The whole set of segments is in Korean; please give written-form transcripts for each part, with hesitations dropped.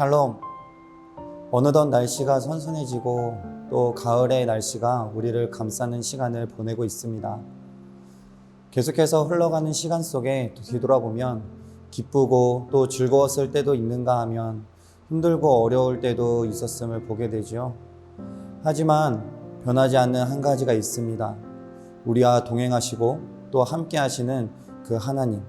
샬롬. 어느덧 날씨가 선선해지고 또 가을의 날씨가 우리를 감싸는 시간을 보내고 있습니다. 계속해서 흘러가는 시간 속에 뒤돌아보면 기쁘고 또 즐거웠을 때도 있는가 하면 힘들고 어려울 때도 있었음을 보게 되죠. 하지만 변하지 않는 한 가지가 있습니다. 우리와 동행하시고 또 함께 하시는 그 하나님.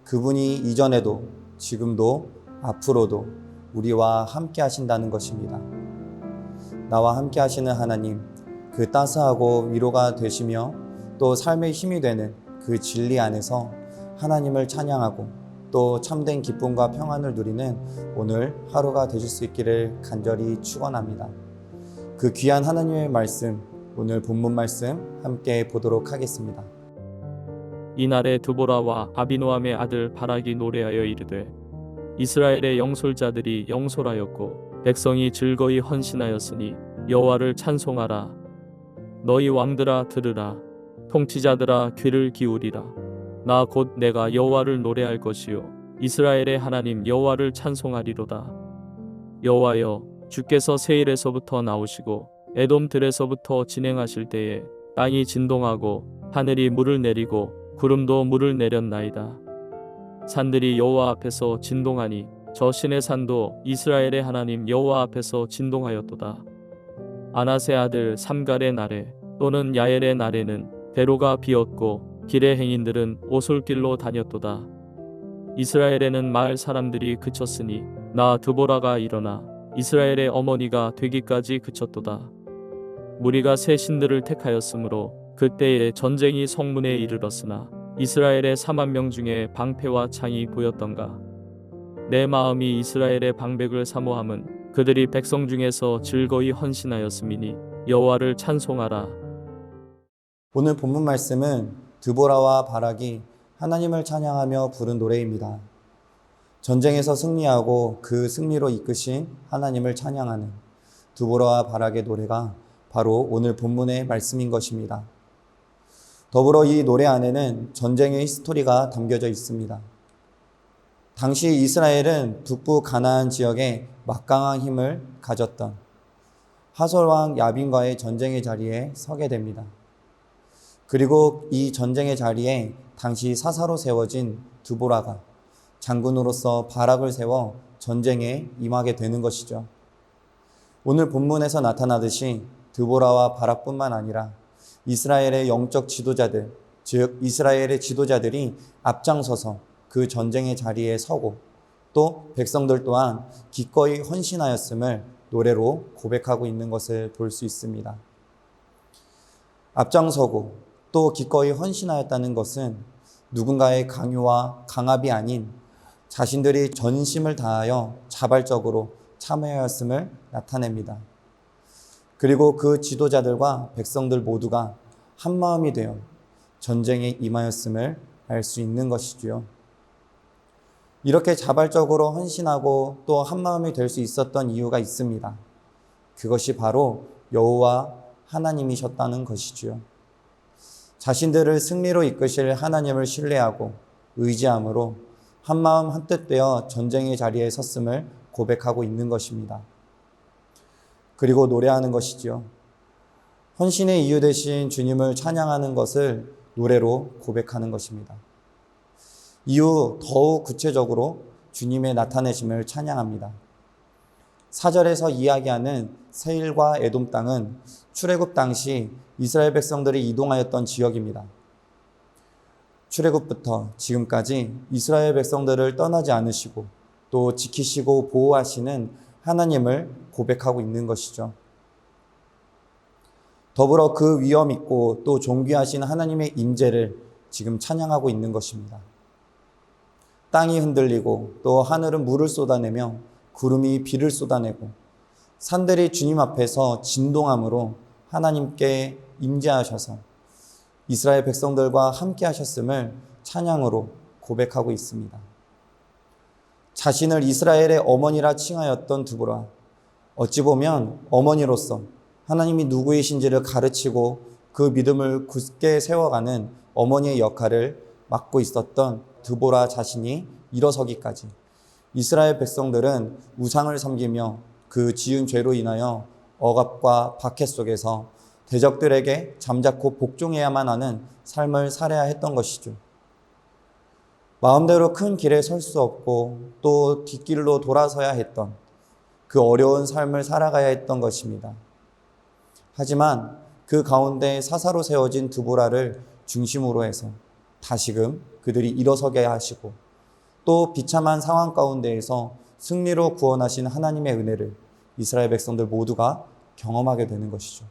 그분이 이전에도 지금도 앞으로도 우리와 함께 하신다는 것입니다. 나와 함께 하시는 하나님, 그 따스하고 위로가 되시며 또 삶의 힘이 되는 그 진리 안에서 하나님을 찬양하고 또 참된 기쁨과 평안을 누리는 오늘 하루가 되실 수 있기를 간절히 축원합니다. 그 귀한 하나님의 말씀, 오늘 본문 말씀 함께 보도록 하겠습니다. 이날에 드보라와 아비노함의 아들 바락이 노래하여 이르되 이스라엘의 영솔자들이 영솔하였고 백성이 즐거이 헌신하였으니 여호와를 찬송하라. 너희 왕들아 들으라. 통치자들아 귀를 기울이라. 나 곧 내가 여호와를 노래할 것이요 이스라엘의 하나님 여호와를 찬송하리로다. 여호와여, 주께서 세일에서부터 나오시고 에돔들에서부터 진행하실 때에 땅이 진동하고 하늘이 물을 내리고 구름도 물을 내렸나이다. 산들이 여호와 앞에서 진동하니 저 신의 산도 이스라엘의 하나님 여호와 앞에서 진동하였도다. 아낫의 아들 삼갈의 날에 또는 야엘의 날에는 대로가 비었고 길의 행인들은 오솔길로 다녔도다. 이스라엘에는 마을 사람들이 그쳤으니 나 드보라가 일어나 이스라엘의 어머니가 되기까지 그쳤도다. 무리가 새 신들을 택하였으므로 그때에 전쟁이 성문에 이르렀으나 이스라엘의 4만 명 중에 방패와 창이 보였던가. 내 마음이 이스라엘의 방백을 사모함은 그들이 백성 중에서 즐거이 헌신하였음이니 여호와를 찬송하라. 오늘 본문 말씀은 드보라와 바락이 하나님을 찬양하며 부른 노래입니다. 전쟁에서 승리하고 그 승리로 이끄신 하나님을 찬양하는 드보라와 바락의 노래가 바로 오늘 본문의 말씀인 것입니다. 더불어 이 노래 안에는 전쟁의 스토리가 담겨져 있습니다. 당시 이스라엘은 북부 가나안 지역에 막강한 힘을 가졌던 하솔왕 야빈과의 전쟁의 자리에 서게 됩니다. 그리고 이 전쟁의 자리에 당시 사사로 세워진 드보라가 장군으로서 바락을 세워 전쟁에 임하게 되는 것이죠. 오늘 본문에서 나타나듯이 드보라와 바락뿐만 아니라 이스라엘의 영적 지도자들, 즉 이스라엘의 지도자들이 앞장서서 그 전쟁의 자리에 서고 또 백성들 또한 기꺼이 헌신하였음을 노래로 고백하고 있는 것을 볼 수 있습니다. 앞장서고 또 기꺼이 헌신하였다는 것은 누군가의 강요와 강압이 아닌 자신들이 전심을 다하여 자발적으로 참여하였음을 나타냅니다. 그리고 그 지도자들과 백성들 모두가 한마음이 되어 전쟁에 임하였음을 알 수 있는 것이지요. 이렇게 자발적으로 헌신하고 또 한마음이 될 수 있었던 이유가 있습니다. 그것이 바로 여호와 하나님이셨다는 것이지요. 자신들을 승리로 이끄실 하나님을 신뢰하고 의지함으로 한마음 한뜻 되어 전쟁의 자리에 섰음을 고백하고 있는 것입니다. 그리고 노래하는 것이지요. 헌신의 이유 되신 주님을 찬양하는 것을 노래로 고백하는 것입니다. 이후 더욱 구체적으로 주님의 나타내심을 찬양합니다. 4절에서 이야기하는 세일과 에돔 땅은 출애굽 당시 이스라엘 백성들이 이동하였던 지역입니다. 출애굽부터 지금까지 이스라엘 백성들을 떠나지 않으시고 또 지키시고 보호하시는 하나님을 고백하고 있는 것이죠. 더불어 그 위엄 있고 또 존귀하신 하나님의 임재를 지금 찬양하고 있는 것입니다. 땅이 흔들리고 또 하늘은 물을 쏟아내며 구름이 비를 쏟아내고 산들이 주님 앞에서 진동함으로 하나님께 임재하셔서 이스라엘 백성들과 함께 하셨음을 찬양으로 고백하고 있습니다. 자신을 이스라엘의 어머니라 칭하였던 드보라, 어찌 보면 어머니로서 하나님이 누구이신지를 가르치고 그 믿음을 굳게 세워가는 어머니의 역할을 맡고 있었던 드보라 자신이 일어서기까지 이스라엘 백성들은 우상을 섬기며 그 지은 죄로 인하여 억압과 박해 속에서 대적들에게 잠자코 복종해야만 하는 삶을 살아야 했던 것이죠. 마음대로 큰 길에 설 수 없고 또 뒷길로 돌아서야 했던 그 어려운 삶을 살아가야 했던 것입니다. 하지만 그 가운데 사사로 세워진 드보라를 중심으로 해서 다시금 그들이 일어서게 하시고 또 비참한 상황 가운데에서 승리로 구원하신 하나님의 은혜를 이스라엘 백성들 모두가 경험하게 되는 것이죠.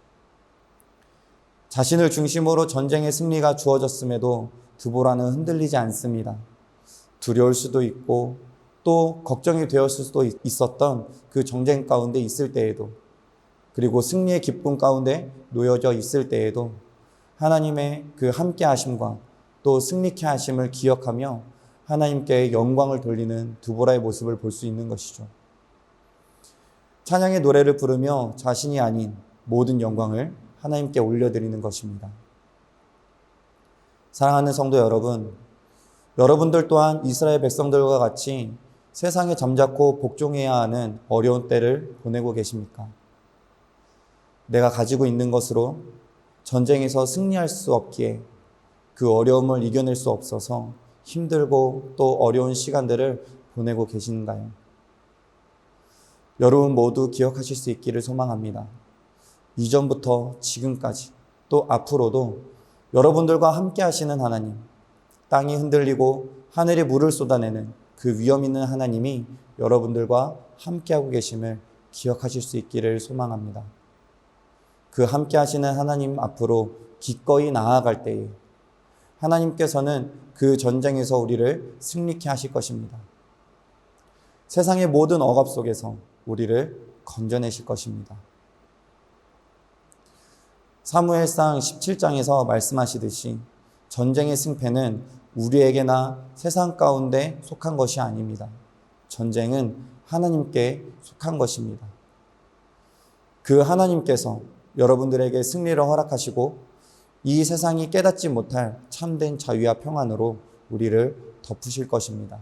자신을 중심으로 전쟁의 승리가 주어졌음에도 드보라는 흔들리지 않습니다. 두려울 수도 있고 또 걱정이 되었을 수도 있었던 그 전쟁 가운데 있을 때에도, 그리고 승리의 기쁨 가운데 놓여져 있을 때에도 하나님의 그 함께 하심과 또 승리케 하심을 기억하며 하나님께 영광을 돌리는 드보라의 모습을 볼 수 있는 것이죠. 찬양의 노래를 부르며 자신이 아닌 모든 영광을 하나님께 올려드리는 것입니다. 사랑하는 성도 여러분, 여러분들 또한 이스라엘 백성들과 같이 세상에 잠자코 복종해야 하는 어려운 때를 보내고 계십니까? 내가 가지고 있는 것으로 전쟁에서 승리할 수 없기에 그 어려움을 이겨낼 수 없어서 힘들고 또 어려운 시간들을 보내고 계신가요? 여러분 모두 기억하실 수 있기를 소망합니다. 이전부터 지금까지 또 앞으로도 여러분들과 함께 하시는 하나님, 땅이 흔들리고 하늘이 물을 쏟아내는 그 위험 있는 하나님이 여러분들과 함께하고 계심을 기억하실 수 있기를 소망합니다. 그 함께 하시는 하나님 앞으로 기꺼이 나아갈 때에 하나님께서는 그 전쟁에서 우리를 승리케 하실 것입니다. 세상의 모든 억압 속에서 우리를 건져내실 것입니다. 사무엘상 17장에서 말씀하시듯이 전쟁의 승패는 우리에게나 세상 가운데 속한 것이 아닙니다. 전쟁은 하나님께 속한 것입니다. 그 하나님께서 여러분들에게 승리를 허락하시고 이 세상이 깨닫지 못할 참된 자유와 평안으로 우리를 덮으실 것입니다.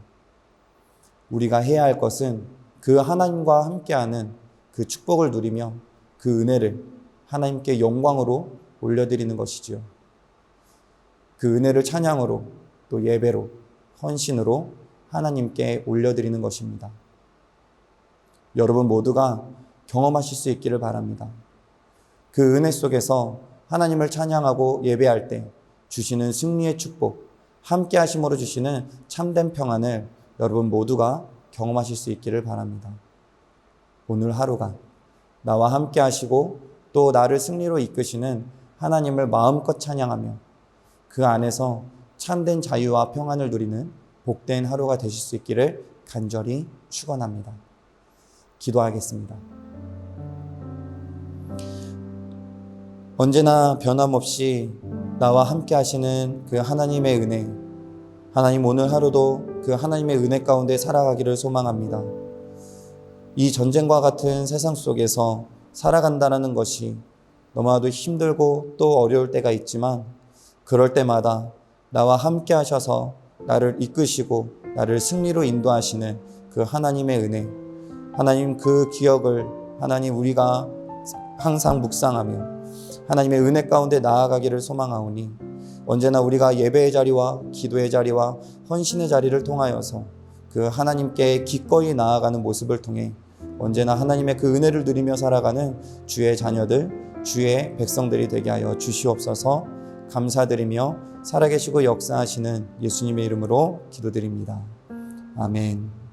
우리가 해야 할 것은 그 하나님과 함께하는 그 축복을 누리며 그 은혜를 하나님께 영광으로 올려드리는 것이지요. 그 은혜를 찬양으로 또 예배로 헌신으로 하나님께 올려드리는 것입니다. 여러분 모두가 경험하실 수 있기를 바랍니다. 그 은혜 속에서 하나님을 찬양하고 예배할 때 주시는 승리의 축복, 함께 하심으로 주시는 참된 평안을 여러분 모두가 경험하실 수 있기를 바랍니다. 오늘 하루가 나와 함께 하시고 또 나를 승리로 이끄시는 하나님을 마음껏 찬양하며 그 안에서 참된 자유와 평안을 누리는 복된 하루가 되실 수 있기를 간절히 축원합니다. 기도하겠습니다. 언제나 변함없이 나와 함께 하시는 그 하나님의 은혜, 하나님 오늘 하루도 그 하나님의 은혜 가운데 살아가기를 소망합니다. 이 전쟁과 같은 세상 속에서 살아간다는 것이 너무나도 힘들고 또 어려울 때가 있지만 그럴 때마다 나와 함께 하셔서 나를 이끄시고 나를 승리로 인도하시는 그 하나님의 은혜, 하나님 그 기억을 하나님 우리가 항상 묵상하며 하나님의 은혜 가운데 나아가기를 소망하오니 언제나 우리가 예배의 자리와 기도의 자리와 헌신의 자리를 통하여서 그 하나님께 기꺼이 나아가는 모습을 통해 언제나 하나님의 그 은혜를 누리며 살아가는 주의 자녀들, 주의 백성들이 되게 하여 주시옵소서. 감사드리며 살아계시고 역사하시는 예수님의 이름으로 기도드립니다. 아멘.